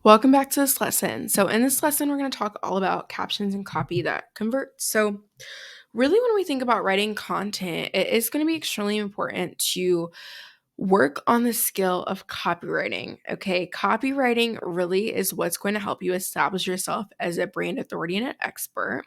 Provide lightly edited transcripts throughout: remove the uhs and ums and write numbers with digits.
Welcome back to this lesson. So, in this lesson, we're going to talk all about captions and copy that convert. So, really, when we think about writing content, it is going to be extremely important to work on the skill of copywriting. Okay. Copywriting really is what's going to help you establish yourself as a brand authority and an expert,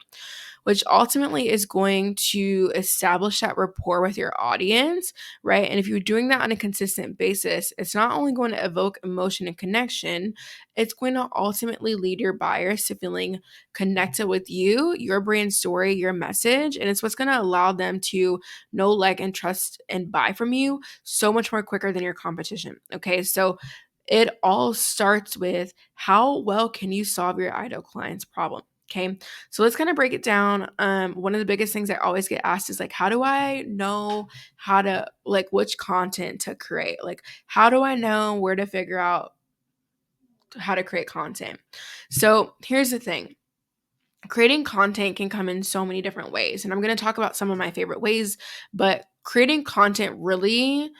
which ultimately is going to establish that rapport with your audience, right? And if you're doing that on a consistent basis, it's not only going to evoke emotion and connection, it's going to ultimately lead your buyers to feeling connected with you, your brand story, your message, and it's what's going to allow them to know, like, and trust and buy from you so much more quicker than your competition. Okay, so it all starts with how well can you solve your ideal client's problem. Okay, so let's kind of break it down. One of the biggest things I always get asked is like, how do I know how to, like, which content to create? Like, how do I know where to figure out how to create content? So here's the thing. Creating content can come in so many different ways. And I'm going to talk about some of my favorite ways, but creating content really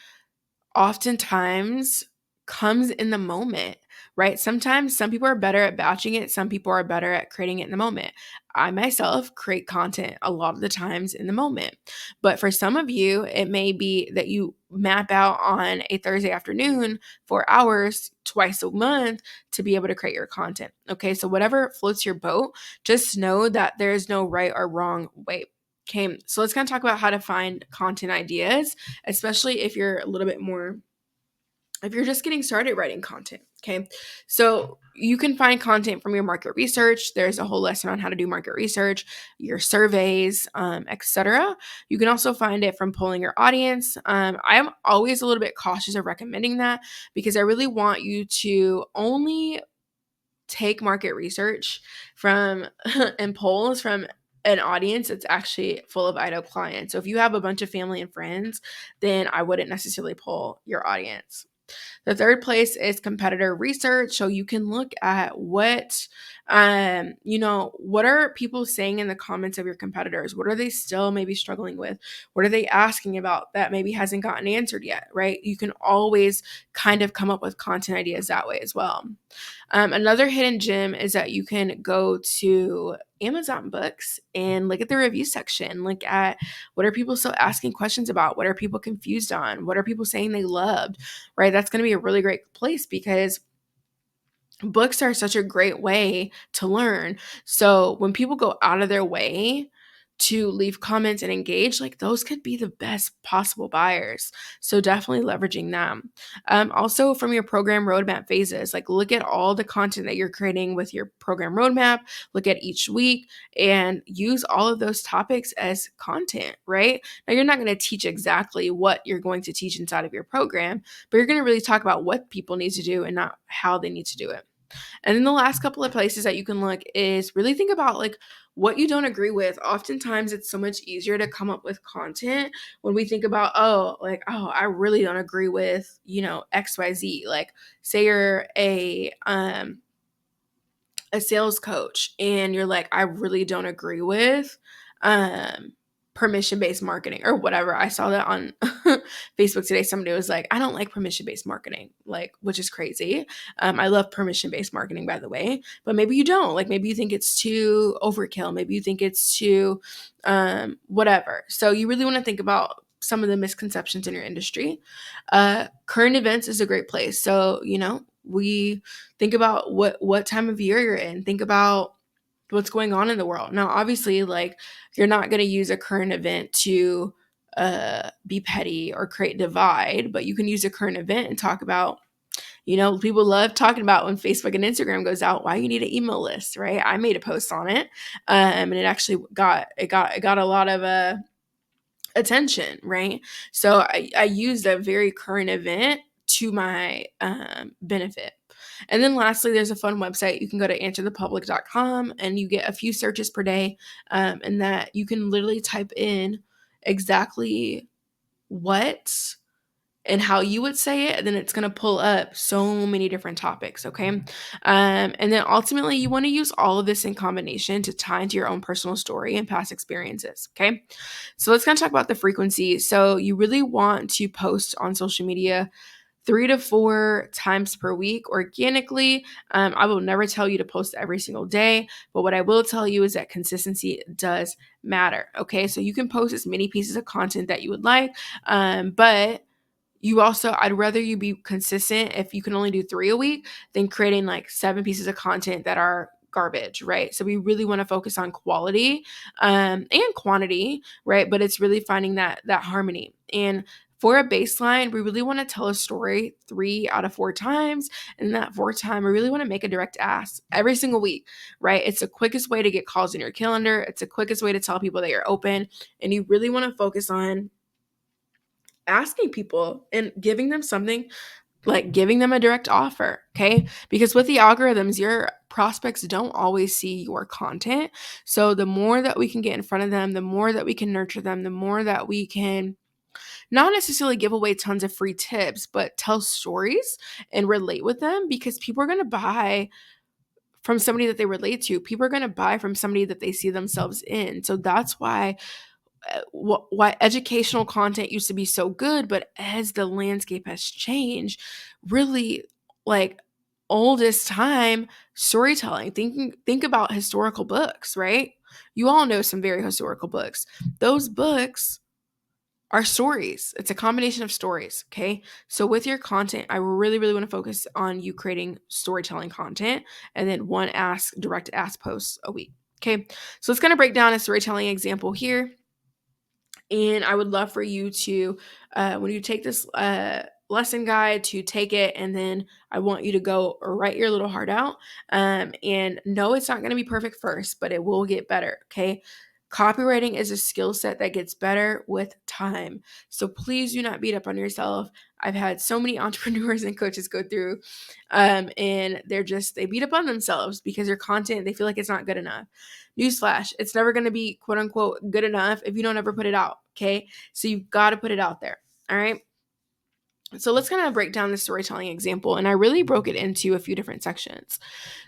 oftentimes comes in the moment, right? Sometimes some people are better at batching it, some people are better at creating it in the moment. I myself create content a lot of the times in the moment. But for some of you, it may be that you map out on a Thursday afternoon for hours twice a month to be able to create your content. Okay, so whatever floats your boat, just know that there's no right or wrong way. Okay, so let's kind of talk about how to find content ideas, especially if you're a little bit more, if you're just getting started writing content. Okay, so you can find content from your market research. There's a whole lesson on how to do market research, your surveys, etc. You can also find it from polling your audience. I'm always a little bit cautious of recommending that because I really want you to only take market research from and polls from an audience that's actually full of ideal clients. So if you have a bunch of family and friends, then I wouldn't necessarily poll your audience. The third place is competitor research. So you can look at what are people saying in the comments of your competitors? What are they still maybe struggling with? What are they asking about that maybe hasn't gotten answered yet, right? You can always kind of come up with content ideas that way as well. Another hidden gem is that you can go to Amazon Books and look at the review section. Look at what are people still asking questions about? What are people confused on? What are people saying they loved? Right? That's going to be a really great place because books are such a great way to learn. So when people go out of their way to leave comments and engage, like those could be the best possible buyers. So definitely leveraging them. Also from your program roadmap phases, like look at all the content that you're creating with your program roadmap, look at each week and use all of those topics as content, right? Now you're not going to teach exactly what you're going to teach inside of your program, but you're going to really talk about what people need to do and not how they need to do it. And then the last couple of places that you can look is really think about like what you don't agree with. Oftentimes it's so much easier to come up with content when we think about, oh, I really don't agree with, XYZ. Like say you're a sales coach and you're like, I really don't agree with um permission-based marketing or whatever. I saw that on Facebook today. Somebody was like, I don't like permission-based marketing, like, which is crazy. I love permission-based marketing, by the way, but maybe you don't. Like maybe you think it's too overkill, maybe you think it's too whatever. So you really want to think about some of the misconceptions in your industry. Current events is a great place. So, we think about what time of year you're in. Think about what's going on in the world. Now, obviously, like you're not going to use a current event to be petty or create divide, but you can use a current event and talk about, people love talking about when Facebook and Instagram goes out, why you need an email list, right? I made a post on it, and it actually got a lot of attention, right? So I used a very current event to my benefit. And then lastly, there's a fun website. You can go to answerthepublic.com and you get a few searches per day, and that you can literally type in exactly what and how you would say it, and then it's going to pull up so many different topics. Okay. And then ultimately, you want to use all of this in combination to tie into your own personal story and past experiences. Okay. So let's kind of talk about the frequency. So you really want to post on social media 3 to 4 times per week organically. I will never tell you to post every single day, but what I will tell you is that consistency does matter. Okay, so you can post as many pieces of content that you would like, but you also, I'd rather you be consistent if you can only do 3 a week than creating like 7 pieces of content that are garbage, right? So we really want to focus on quality and quantity, right? But it's really finding that harmony. And for a baseline, we really want to tell a story 3 out of 4 times. And that fourth time, we really want to make a direct ask every single week, right? It's the quickest way to get calls in your calendar. It's the quickest way to tell people that you're open. And you really want to focus on asking people and giving them something, like giving them a direct offer, okay? Because with the algorithms, your prospects don't always see your content. So the more that we can get in front of them, the more that we can nurture them, the more that we can not necessarily give away tons of free tips, but tell stories and relate with them, because people are going to buy from somebody that they relate to. People are going to buy from somebody that they see themselves in. So that's why educational content used to be so good, but as the landscape has changed, really, like, oldest time storytelling. Think about historical books, right? You all know some very historical books. Those books are stories. It's a combination of stories, okay? So with your content, I really, really want to focus on you creating storytelling content, and then one direct ask posts a week. Okay. So let's kind of break down a storytelling example here. And I would love for you to, when you take this lesson guide, to take it, and then I want you to go write your little heart out. And no, it's not going to be perfect first, but it will get better. Okay. Copywriting is a skill set that gets better with time. So please do not beat up on yourself. I've had so many entrepreneurs and coaches go through, and they beat up on themselves because their content, they feel like it's not good enough. Newsflash, it's never going to be quote unquote good enough if you don't ever put it out. Okay. So you've got to put it out there. All right. So let's kind of break down the storytelling example. And I really broke it into a few different sections.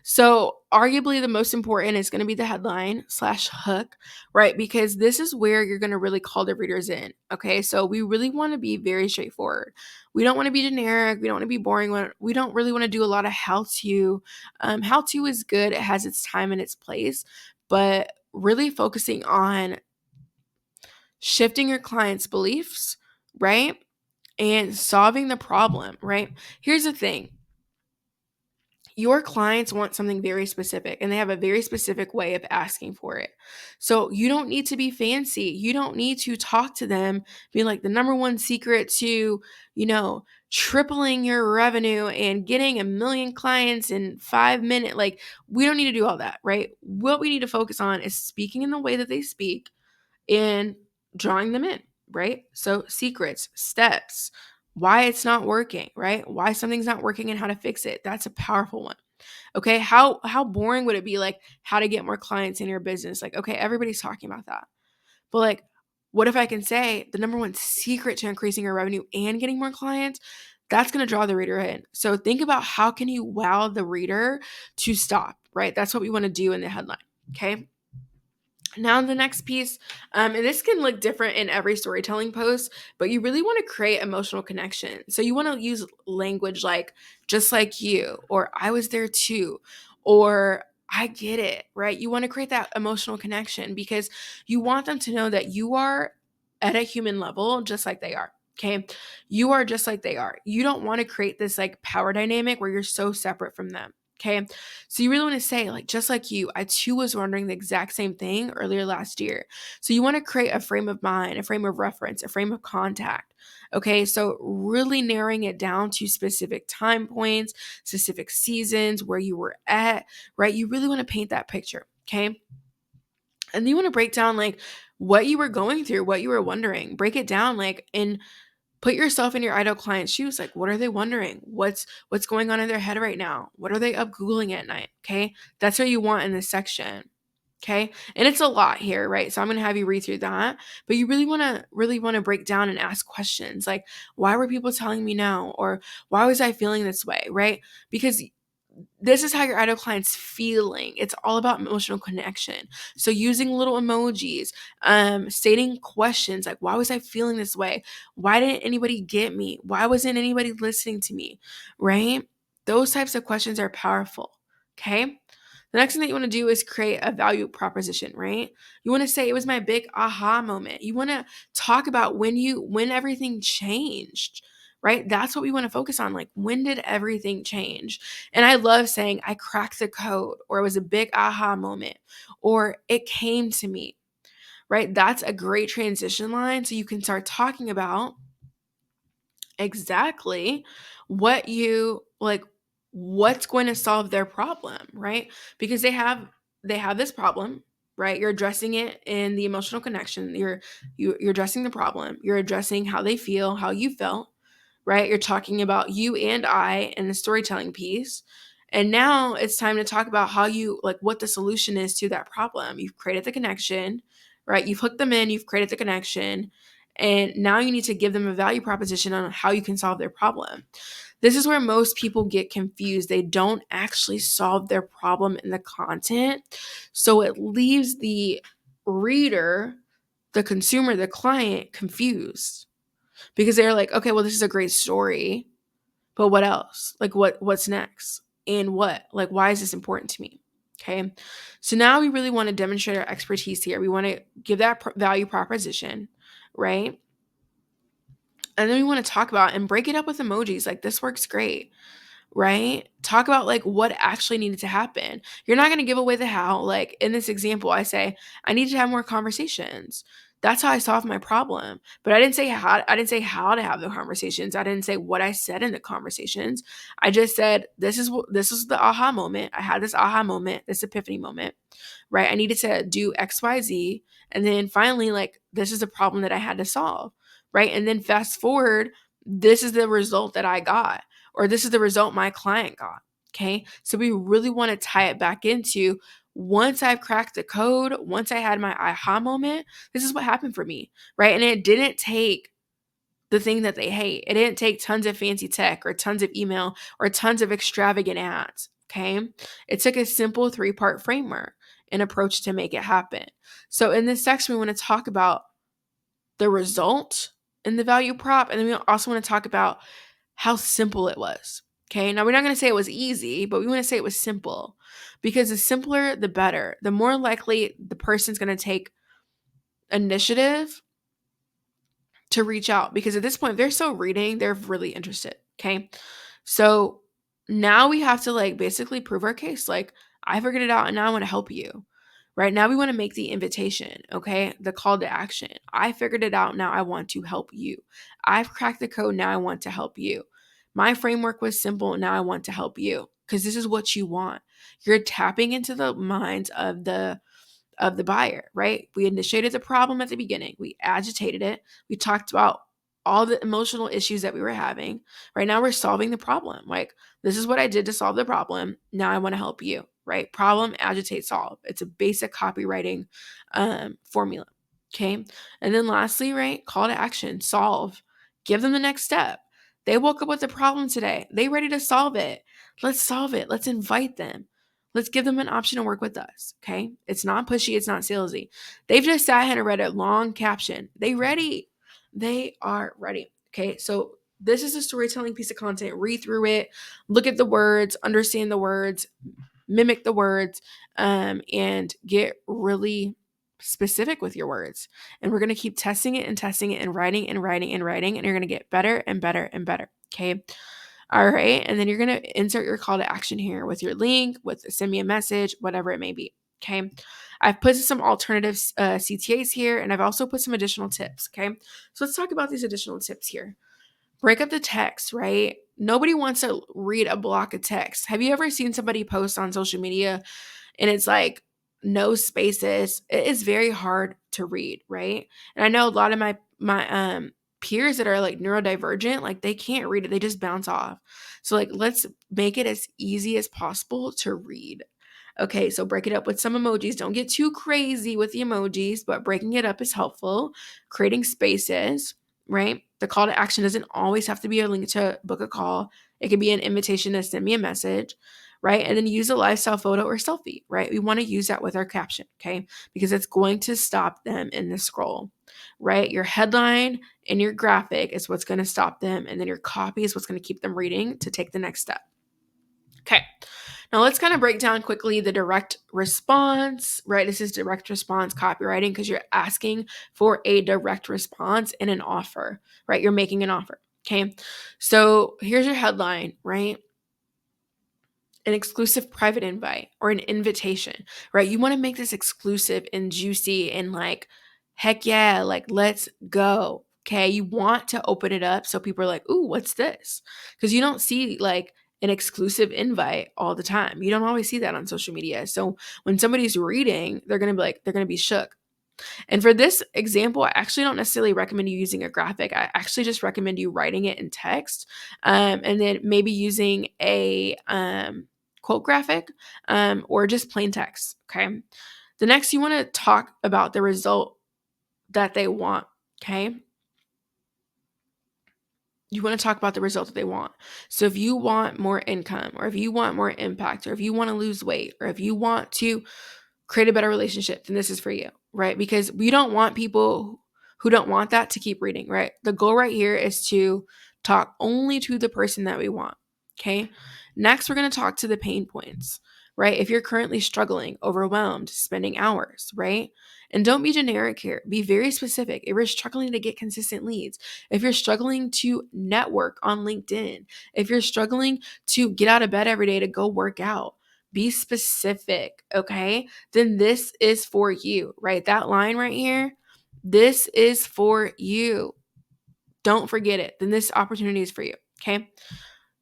So arguably the most important is going to be the headline/hook, right? Because this is where you're going to really call the readers in. Okay. So we really want to be very straightforward. We don't want to be generic. We don't want to be boring. We don't really want to do a lot of how-to. How-to is good. It has its time and its place, but really focusing on shifting your client's beliefs, right? And solving the problem, right? Here's the thing. Your clients want something very specific, and they have a very specific way of asking for it. So you don't need to be fancy. You don't need to talk to them being like the number one secret to, tripling your revenue and getting 1 million clients in 5 minutes. Like, we don't need to do all that, right? What we need to focus on is speaking in the way that they speak and drawing them in, right? So secrets, steps, why it's not working, right? Why something's not working and how to fix it. That's a powerful one. Okay, how boring would it be, like, how to get more clients in your business? Like, okay, everybody's talking about that. But like, what if I can say the number one secret to increasing your revenue and getting more clients? That's going to draw the reader in. So think about how can you wow the reader to stop, right? That's what we want to do in the headline. Okay. Now the next piece, and this can look different in every storytelling post, but you really want to create emotional connection. So you want to use language like "just like you," or "I was there too," or "I get it," right? You want to create that emotional connection because you want them to know that you are at a human level just like they are. Okay. You are just like they are. You don't want to create this like power dynamic where you're so separate from them. Okay. So you really want to say, like, just like you, I too was wondering the exact same thing earlier last year. So you want to create a frame of mind, a frame of reference, a frame of contact. Okay. So really narrowing it down to specific time points, specific seasons, where you were at, right? You really want to paint that picture. Okay. And then you want to break down like what you were going through, what you were wondering. Break it down like in put yourself in your ideal client's shoes. Like, what are they wondering? What's going on in their head right now? What are they up Googling at night? Okay. That's what you want in this section. Okay. And it's a lot here, right? So I'm going to have you read through that, but you really want to break down and ask questions like, why were people telling me no? Or why was I feeling this way? Right? Because this is how your ideal client's feeling. It's all about emotional connection. So using little emojis, stating questions like, why was I feeling this way? Why didn't anybody get me? Why wasn't anybody listening to me? Right? Those types of questions are powerful. Okay. The next thing that you want to do is create a value proposition, right? You want to say it was my big aha moment. You want to talk about when everything changed, right? That's what we want to focus on. Like, when did everything change? And I love saying I cracked the code, or it was a big aha moment, or it came to me, right? That's a great transition line. So you can start talking about exactly what you like, what's going to solve their problem, right? Because they have this problem, right? You're addressing it in the emotional connection. You're addressing the problem. You're addressing how they feel, how you felt, right? You're talking about you and I and the storytelling piece. And now it's time to talk about how you like what the solution is to that problem. You've created the connection, right? You've hooked them in, you've created the connection, and now you need to give them a value proposition on how you can solve their problem. This is where most people get confused. They don't actually solve their problem in the content. So it leaves the reader, the consumer, the client confused because they're like, okay, well, this is a great story, but what else? Like, what's next? And what? Like, why is this important to me? Okay. So now we really want to demonstrate our expertise here. We want to give that value proposition, right? And then we want to talk about and break it up with emojis. Like, this works great, right? Talk about like what actually needed to happen. You're not going to give away the how. Like in this example, I say, I need to have more conversations. That's how I solved my problem. But I didn't say how to have the conversations. I didn't say what I said in the conversations. I just said, this is the aha moment. I had this aha moment, this epiphany moment, right? I needed to do XYZ. And then finally, like, this is a problem that I had to solve, right? And then fast forward, this is the result that I got, or this is the result my client got. Okay. So we really want to tie it back into once I've cracked the code, once I had my aha moment, this is what happened for me, right? And it didn't take the thing that they hate. It didn't take tons of fancy tech or tons of email or tons of extravagant ads. Okay. It took a simple 3-part framework and approach to make it happen. So in this section, we want to talk about the result in the value prop. And then we also want to talk about how simple it was. Okay. Now, we're not going to say it was easy, but we want to say it was simple because the simpler, the better. The more likely the person's going to take initiative to reach out because at this point, if they're still reading, they're really interested. Okay. So now we have to like basically prove our case. Like, I figured it out and now I want to help you. Right now, we want to make the invitation, okay? The call to action. I figured it out. Now I want to help you. I've cracked the code. Now I want to help you. My framework was simple. Now I want to help you because this is what you want. You're tapping into the minds of the buyer, right? We initiated the problem at the beginning. We agitated it. We talked about all the emotional issues that we were having. Right now, we're solving the problem. Like, this is what I did to solve the problem. Now I want to help you, right? Problem, agitate, solve. It's a basic copywriting formula. Okay. And then lastly, right? Call to action, solve, give them the next step. They woke up with a problem today. They ready to solve it. Let's solve it. Let's invite them. Let's give them an option to work with us. Okay. It's not pushy. It's not salesy. They've just sat here and read a long caption. They ready. They are ready. Okay. So this is a storytelling piece of content. Read through it, look at the words, understand the words, mimic the words, and get really specific with your words. And we're going to keep testing it and writing and writing and writing. And you're going to get better and better and better. Okay. All right. And then you're going to insert your call to action here with your link, with send me a message, whatever it may be. Okay. I've put some alternative CTAs here, and I've also put some additional tips. Okay. So let's talk about these additional tips here. Break up the text, right? Nobody wants to read a block of text. Have you ever seen somebody post on social media and it's like no spaces? It is very hard to read, right? And I know a lot of my peers that are like neurodivergent, like they can't read it, they just bounce off. So like let's make it as easy as possible to read. Okay, so break it up with some emojis. Don't get too crazy with the emojis, but breaking it up is helpful. Creating spaces, right? The call to action doesn't always have to be a link to book a call. It can be an invitation to send me a message, right? And then use a lifestyle photo or selfie, right? We want to use that with our caption, okay? Because it's going to stop them in the scroll, right? Your headline and your graphic is what's going to stop them. And then your copy is what's going to keep them reading to take the next step. Okay. Now let's kind of break down quickly the direct response, right? This is direct response copywriting because you're asking for a direct response in an offer, right? You're making an offer. Okay. So here's your headline, right? An exclusive private invite or an invitation, right? You want to make this exclusive and juicy and like, heck yeah, like let's go. Okay. You want to open it up so people are like, ooh, what's this? Because you don't see like an exclusive invite all the time. You don't always see that on social media. So when somebody's reading, they're going to be like, they're going to be shook. And for this example, I actually don't necessarily recommend you using a graphic. I actually just recommend you writing it in text, and then maybe using a quote graphic or just plain text. Okay. The next, you want to talk about the result that they want. Okay. You want to talk about the result that they want. So if you want more income, or if you want more impact, or if you want to lose weight, or if you want to create a better relationship, then this is for you, right? Because we don't want people who don't want that to keep reading, right? The goal right here is to talk only to the person that we want, okay? Next, we're going to talk to the pain points, right? If you're currently struggling, overwhelmed, spending hours, right? And don't be generic here. Be very specific. If you're struggling to get consistent leads, if you're struggling to network on LinkedIn, if you're struggling to get out of bed every day to go work out, be specific, okay? Then this is for you, right? That line right here, this is for you. Don't forget it. Then this opportunity is for you, okay?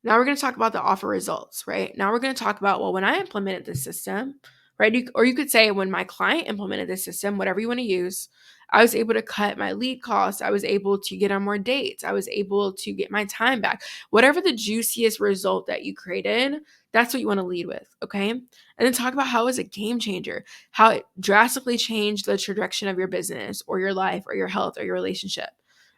Now we're going to talk about the offer results, right? Now we're going to talk about, well, when I implemented this system, right? Or you could say when my client implemented this system, whatever you want to use, I was able to cut my lead costs. I was able to get on more dates. I was able to get my time back. Whatever the juiciest result that you created, that's what you want to lead with, okay? And then talk about how it was a game changer, how it drastically changed the trajectory of your business or your life or your health or your relationship,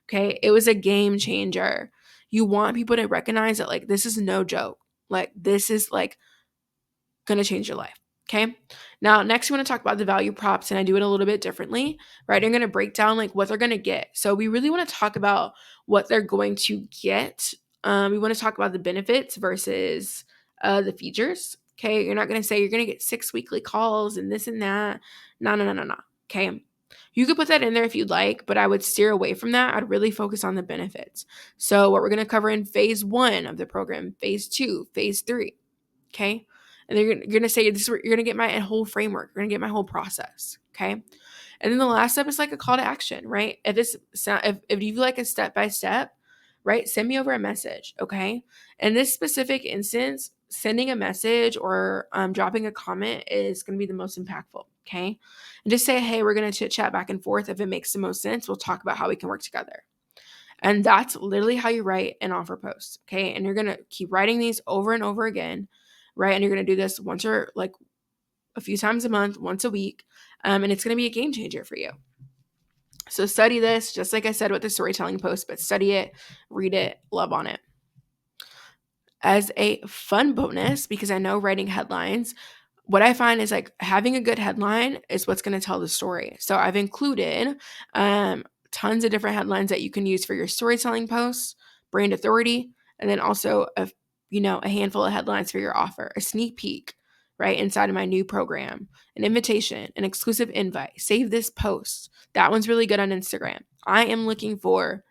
okay? It was a game changer. You want people to recognize that like this is no joke. Like this is like going to change your life. Okay. Now, next, we want to talk about the value props, and I do it a little bit differently, right? I'm going to break down like what they're going to get. So we really want to talk about what they're going to get. We want to talk about the benefits versus the features. Okay. You're not going to say you're going to get 6 weekly calls and this and that. No, no, no, no, no. Okay. You could put that in there if you'd like, but I would steer away from that. I'd really focus on the benefits. So what we're going to cover in phase 1 of the program, phase 2, phase 3. Okay. And you're going to say, this is where you're going to get my whole framework. You're going to get my whole process. Okay. And then the last step is like a call to action, right? If you like a step by step, right, send me over a message. Okay. In this specific instance, sending a message or dropping a comment is going to be the most impactful. Okay. And just say, hey, we're going to chit chat back and forth. If it makes the most sense, we'll talk about how we can work together. And that's literally how you write an offer post. Okay. And you're going to keep writing these over and over again, right? And you're going to do this once or like a few times a month, once a week. And it's going to be a game changer for you. So study this, just like I said with the storytelling post, but study it, read it, love on it. As a fun bonus, because I know writing headlines, what I find is like having a good headline is what's going to tell the story. So I've included tons of different headlines that you can use for your storytelling posts, brand authority, and then also a handful of headlines for your offer, a sneak peek, right, inside of my new program, an invitation, an exclusive invite, save this post. That one's really good on Instagram. I am looking for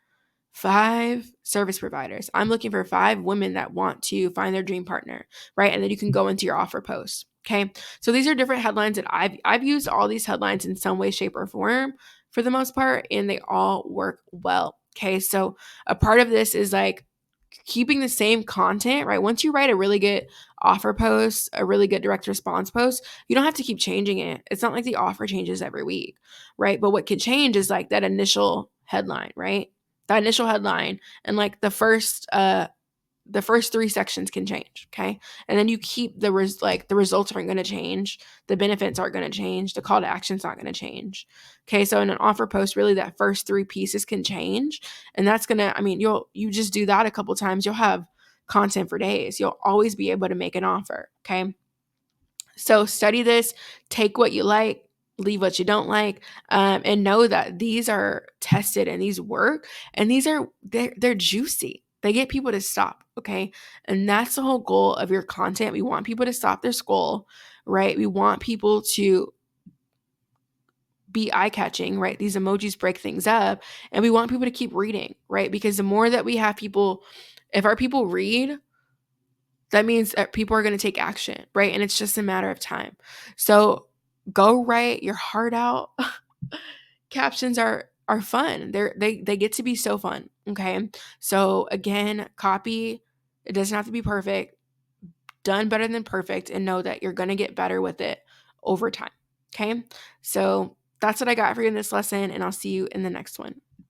5 service providers. I'm looking for 5 women that want to find their dream partner, right? And then you can go into your offer post. Okay. So these are different headlines that I've used all these headlines in some way, shape, or form for the most part, and they all work well. Okay. So a part of this is like keeping the same content, right? Once you write a really good offer post, a really good direct response post, you don't have to keep changing it. It's not like the offer changes every week, right? But what could change is like that initial headline, right? That initial headline and like the first 3 sections can change, okay? And then you keep the results aren't going to change, the benefits aren't going to change, the call to action's not going to change. Okay, so in an offer post, really that first 3 pieces can change, and that's going to, you just do that a couple times, you'll have content for days. You'll always be able to make an offer. Okay. So study this, take what you like, leave what you don't like, and know that these are tested and these work, and they're juicy. They get people to stop, okay? And that's the whole goal of your content. We want people to stop their scroll, right? We want people to be eye-catching, right? These emojis break things up, and we want people to keep reading, right? Because the more that we have people, if our people read, that means that people are going to take action, right? And it's just a matter of time. So go write your heart out. Captions are fun. They get to be so fun. Okay. So again, copy, it doesn't have to be perfect. Done better than perfect, and know that you're going to get better with it over time. Okay. So that's what I got for you in this lesson, and I'll see you in the next one.